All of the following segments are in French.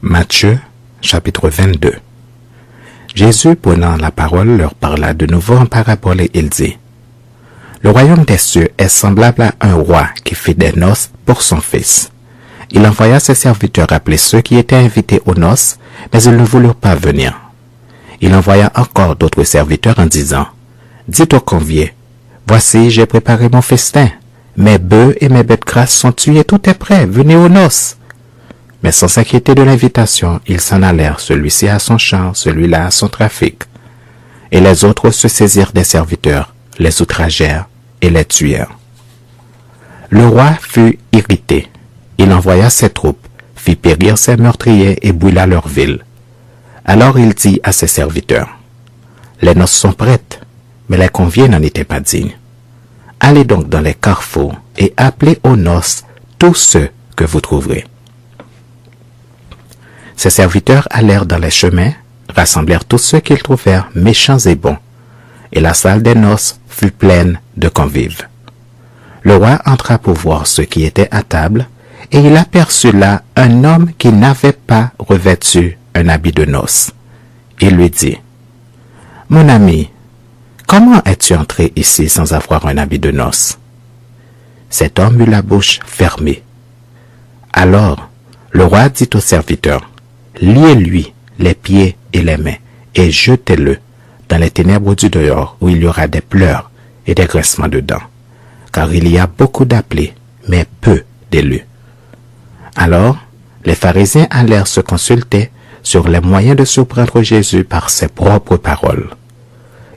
Matthieu, chapitre 22. Jésus, prenant la parole, leur parla de nouveau en parabole et il dit : Le royaume des cieux est semblable à un roi qui fit des noces pour son fils. Il envoya ses serviteurs appeler ceux qui étaient invités aux noces, mais ils ne voulurent pas venir. Il envoya encore d'autres serviteurs en disant : Dites aux conviés : Voici, j'ai préparé mon festin. Mes bœufs et mes bêtes grasses sont tués, tout est prêt, venez aux noces. Mais sans s'inquiéter de l'invitation, ils s'en allèrent, celui-ci à son champ, celui-là à son trafic. Et les autres se saisirent des serviteurs, les outragèrent et les tuèrent. Le roi fut irrité. Il envoya ses troupes, fit périr ses meurtriers et brûla leur ville. Alors il dit à ses serviteurs : Les noces sont prêtes, mais les conviés n'en étaient pas dignes. Allez donc dans les carrefours et appelez aux noces tous ceux que vous trouverez. Ses serviteurs allèrent dans les chemins, rassemblèrent tous ceux qu'ils trouvèrent méchants et bons, et la salle des noces fut pleine de convives. Le roi entra pour voir ceux qui étaient à table, et il aperçut là un homme qui n'avait pas revêtu un habit de noces. Il lui dit : Mon ami, comment es-tu entré ici sans avoir un habit de noces ? Cet homme eut la bouche fermée. Alors, le roi dit aux serviteurs : Liez-lui les pieds et les mains, et jetez-le dans les ténèbres du dehors, où il y aura des pleurs et des grincements de dents, car il y a beaucoup d'appelés, mais peu d'élus. Alors, les pharisiens allèrent se consulter sur les moyens de surprendre Jésus par ses propres paroles.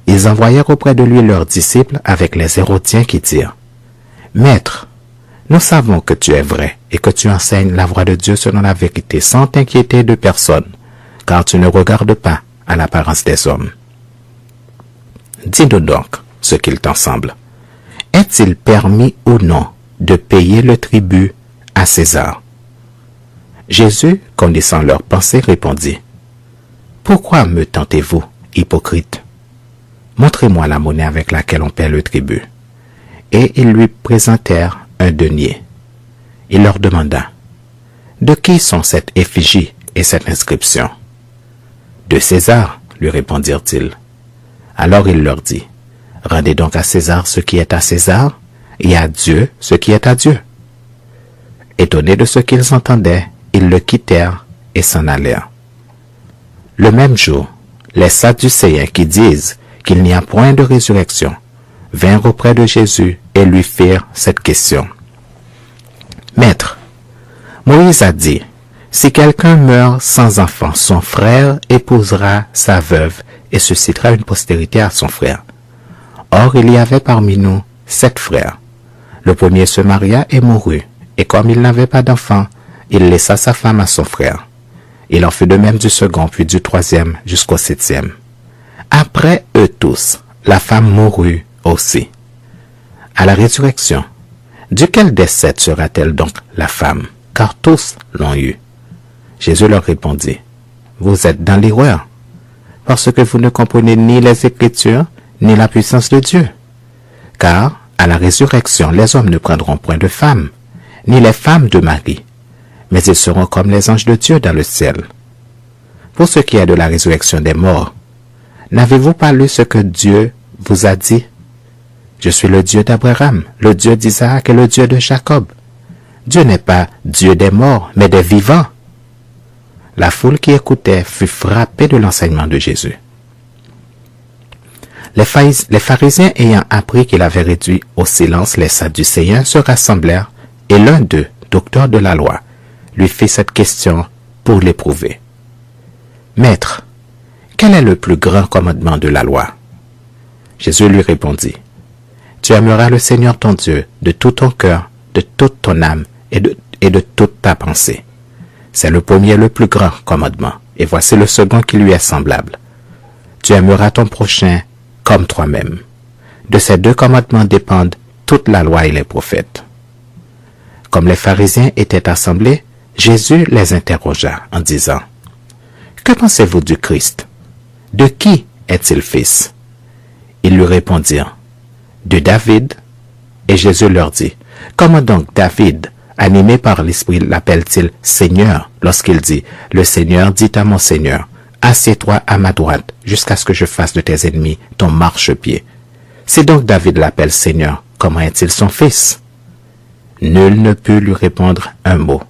Ils envoyèrent auprès de lui leurs disciples avec les Hérodiens qui dirent : Maître, nous savons que tu es vrai et que tu enseignes la voie de Dieu selon la vérité, sans t'inquiéter de personne, car tu ne regardes pas à l'apparence des hommes. Dis-nous donc ce qu'il t'en semble. Est-il permis ou non de payer le tribut à César ? Jésus, connaissant leurs pensées, répondit : Pourquoi me tentez-vous, hypocrite ? Montrez-moi la monnaie avec laquelle on paie le tribut. Et ils lui présentèrent un denier. Il leur demanda : De qui sont cette effigie et cette inscription ? De César, lui répondirent-ils. Alors il leur dit : Rendez donc à César ce qui est à César, et à Dieu ce qui est à Dieu. Étonnés de ce qu'ils entendaient, ils le quittèrent et s'en allèrent. Le même jour, les Sadducéens qui disent qu'il n'y a point de résurrection vinrent auprès de Jésus et lui firent cette question : Maître, Moïse a dit, si quelqu'un meurt sans enfant, son frère épousera sa veuve et suscitera une postérité à son frère. Or, il y avait parmi nous 7 frères. Le premier se maria et mourut, et comme il n'avait pas d'enfant, il laissa sa femme à son frère. Il en fut de même du second, puis du troisième, jusqu'au 7e. Après eux tous, la femme mourut aussi. À la résurrection, duquel des 7 sera-t-elle donc la femme, car tous l'ont eue ? Jésus leur répondit : Vous êtes dans l'erreur, parce que vous ne comprenez ni les Écritures, ni la puissance de Dieu. Car, à la résurrection, les hommes ne prendront point de femmes, ni les femmes de mari, mais ils seront comme les anges de Dieu dans le ciel. Pour ce qui est de la résurrection des morts, n'avez-vous pas lu ce que Dieu vous a dit ? Je suis le Dieu d'Abraham, le Dieu d'Isaac et le Dieu de Jacob. Dieu n'est pas Dieu des morts, mais des vivants. La foule qui écoutait fut frappée de l'enseignement de Jésus. Les pharisiens ayant appris qu'il avait réduit au silence les Sadducéens se rassemblèrent, et l'un d'eux, docteur de la loi, lui fit cette question pour l'éprouver. Maître, quel est le plus grand commandement de la loi ? Jésus lui répondit : Tu aimeras le Seigneur ton Dieu de tout ton cœur, de toute ton âme et de toute ta pensée. C'est le premier et le plus grand commandement, et voici le second qui lui est semblable. Tu aimeras ton prochain comme toi-même. De ces 2 commandements dépendent toute la loi et les prophètes. Comme les pharisiens étaient assemblés, Jésus les interrogea en disant : Que pensez-vous du Christ ? De qui est-il fils ? Ils lui répondirent : De David. Et Jésus leur dit : Comment donc David, Animé par l'Esprit, l'appelle-t-il Seigneur lorsqu'il dit, le Seigneur dit à mon Seigneur, assieds-toi à ma droite jusqu'à ce que je fasse de tes ennemis ton marchepied. Si donc David l'appelle Seigneur, comment est-il son fils? Nul ne put lui répondre un mot.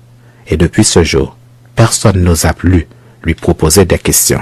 Et depuis ce jour, personne n'osa plus lui proposer des questions.